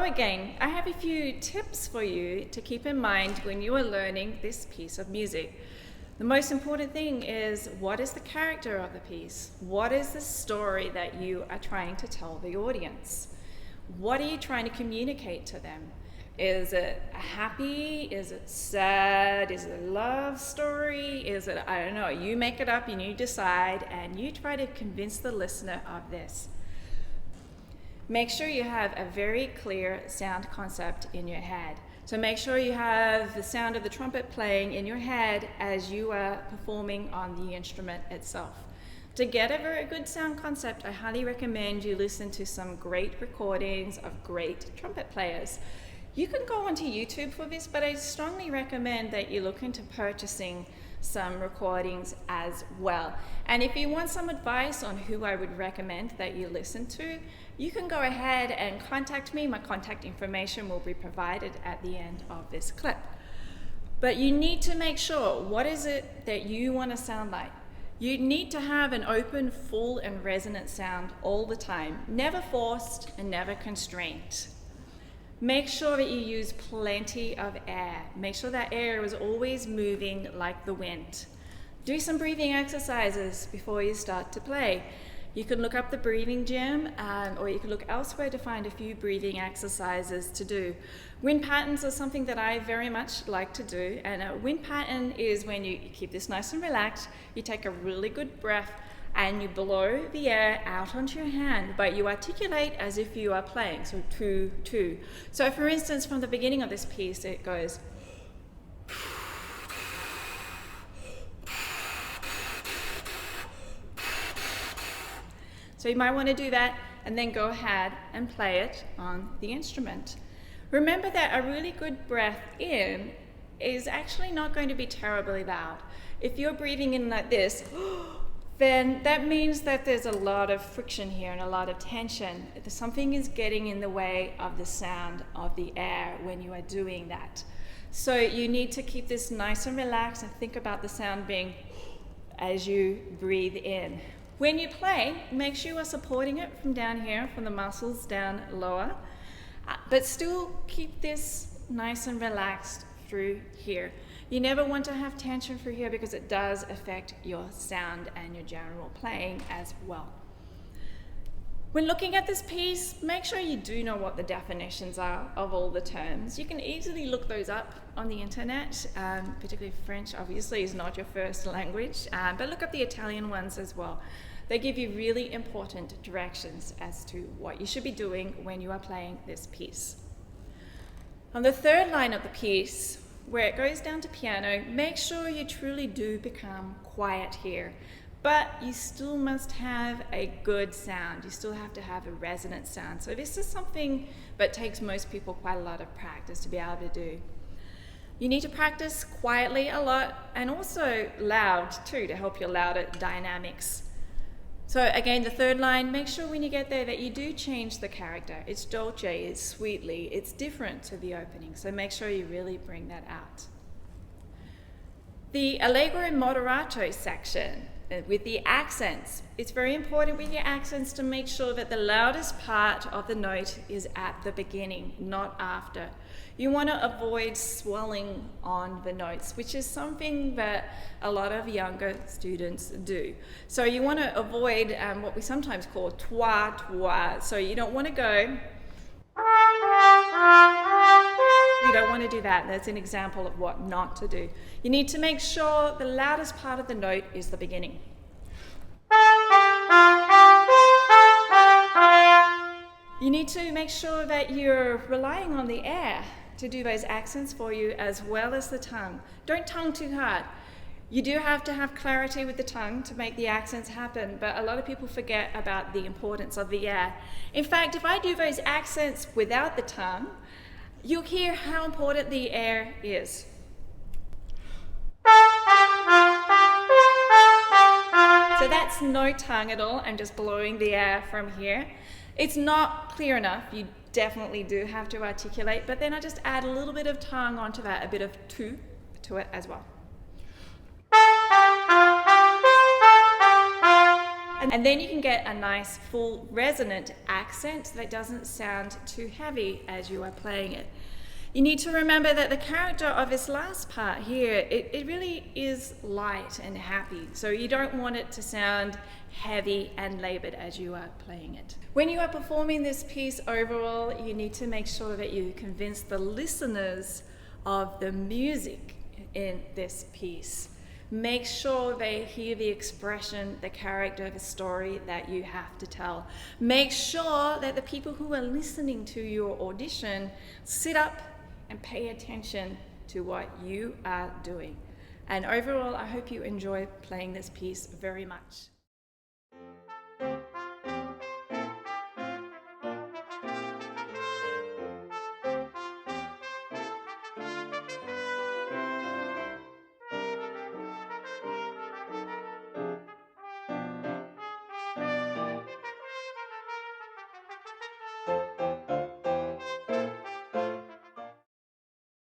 again, I have a few tips for you to keep in mind when you are learning this piece of music. The most important thing is, what is the character of the piece? What is the story that you are trying to tell the audience? What are you trying to communicate to them? Is it happy? Is it sad? Is it a love story? Is it, I don't know, you make it up and you decide and you try to convince the listener of this. Make sure you have a very clear sound concept in your head. So make sure you have the sound of the trumpet playing in your head as you are performing on the instrument itself. To get a very good sound concept, I highly recommend you listen to some great recordings of great trumpet players. You can go onto YouTube for this, but I strongly recommend that you look into purchasing some recordings as well. And if you want some advice on who I would recommend that you listen to, you can go ahead and contact me. My contact information will be provided at the end of this clip. But you need to make sure, what is it that you want to sound like? You need to have an open, full, and resonant sound all the time, never forced and never constrained. Make sure that you use plenty of air. Make sure that air is always moving like the wind. Do some breathing exercises before you start to play. You can look up the breathing gym, or you can look elsewhere to find a few breathing exercises to do. Wind patterns are something that I very much like to do, and a wind pattern is when you keep this nice and relaxed, you take a really good breath, and you blow the air out onto your hand, but you articulate as if you are playing, so 2, 2. So for instance, from the beginning of this piece, it goes. So you might want to do that and then go ahead and play it on the instrument. Remember that a really good breath in is actually not going to be terribly loud. If you're breathing in like this, then that means that there's a lot of friction here and a lot of tension. Something is getting in the way of the sound of the air when you are doing that. So you need to keep this nice and relaxed and think about the sound being as you breathe in. When you play, make sure you are supporting it from down here, from the muscles down lower, but still keep this nice and relaxed through here. You never want to have tension through here because it does affect your sound and your general playing as well. When looking at this piece, make sure you do know what the definitions are of all the terms. You can easily look those up on the internet, particularly French obviously is not your first language, but look up the Italian ones as well. They give you really important directions as to what you should be doing when you are playing this piece. On the third line of the piece, where it goes down to piano, make sure you truly do become quiet here. But you still must have a good sound. You still have to have a resonant sound. So this is something that takes most people quite a lot of practice to be able to do. You need to practice quietly a lot and also loud too to help your louder dynamics. So again, the third line, make sure when you get there that you do change the character. It's dolce, it's sweetly, it's different to the opening. So make sure you really bring that out. The allegro moderato section with the accents. It's very important with your accents to make sure that the loudest part of the note is at the beginning, not after. You want to avoid swelling on the notes, which is something that a lot of younger students do. So you want to avoid what we sometimes call toi, toi. So you don't want to go. You don't want to do that. That's an example of what not to do. You need to make sure the loudest part of the note is the beginning. You need to make sure that you're relying on the air to do those accents for you as well as the tongue. Don't tongue too hard. You do have to have clarity with the tongue to make the accents happen, but a lot of people forget about the importance of the air. In fact, if I do those accents without the tongue, you'll hear how important the air is. So that's no tongue at all. I'm just blowing the air from here. It's not clear enough. You definitely do have to articulate, but then I just add a little bit of tongue onto that, a bit of tu to it as well. And then you can get a nice full resonant accent that doesn't sound too heavy as you are playing it. You need to remember that the character of this last part here, it really is light and happy. So you don't want it to sound heavy and labored as you are playing it. When you are performing this piece overall, you need to make sure that you convince the listeners of the music in this piece. Make sure they hear the expression, the character, the story that you have to tell. Make sure that the people who are listening to your audition sit up and pay attention to what you are doing. And overall, I hope you enjoy playing this piece very much.